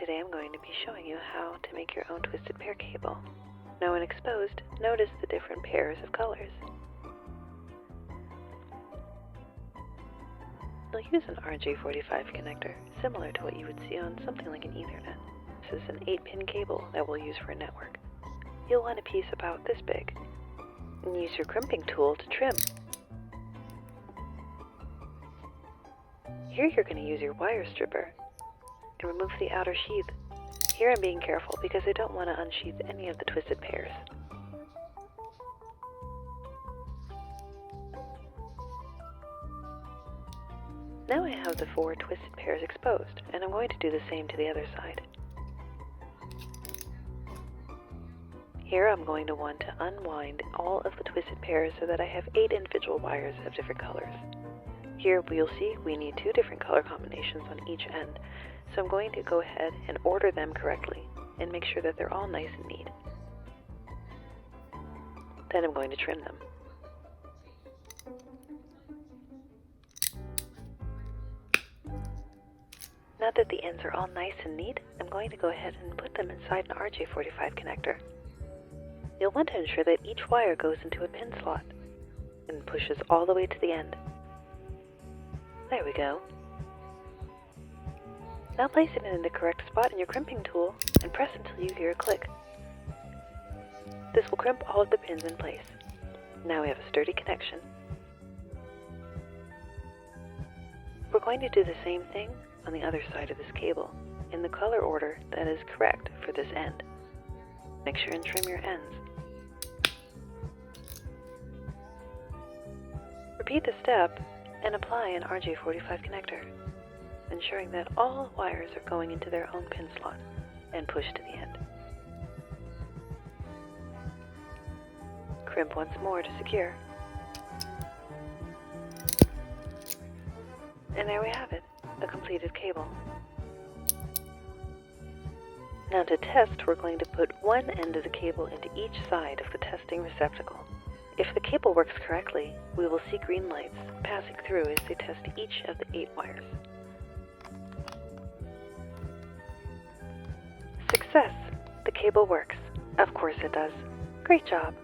Today I'm going to be showing you how to make your own twisted pair cable. Now when exposed, notice the different pairs of colors. You'll use an RJ45 connector, similar to what you would see on something like an Ethernet. This is an 8-pin cable that we'll use for a network. You'll want a piece about this big, and use your crimping tool to trim. Here you're going to use your wire stripper and remove the outer sheath. Here I'm being careful because I don't want to unsheath any of the twisted pairs. Now I have the 4 twisted pairs exposed, and I'm going to do the same to the other side. Here I'm going to want to unwind all of the twisted pairs so that I have 8 individual wires of different colors. Here we'll see we need 2 different color combinations on each end, so I'm going to go ahead and order them correctly and make sure that they're all nice and neat. Then I'm going to trim them. Now that the ends are all nice and neat, I'm going to go ahead and put them inside an RJ45 connector. You'll want to ensure that each wire goes into a pin slot and pushes all the way to the end. There we go. Now place it in the correct spot in your crimping tool and press until you hear a click. This will crimp all of the pins in place. Now we have a sturdy connection. We're going to do the same thing on the other side of this cable in the color order that is correct for this end. Make sure and trim your ends. Repeat the step and apply an RJ45 connector, ensuring that all wires are going into their own pin slot and push to the end. Crimp once more to secure. And there we have it, a completed cable. Now to test, we're going to put one end of the cable into each side of the testing receptacle. If the cable works correctly, we will see green lights passing through as they test each of the 8 wires. Success! The cable works. Of course it does. Great job!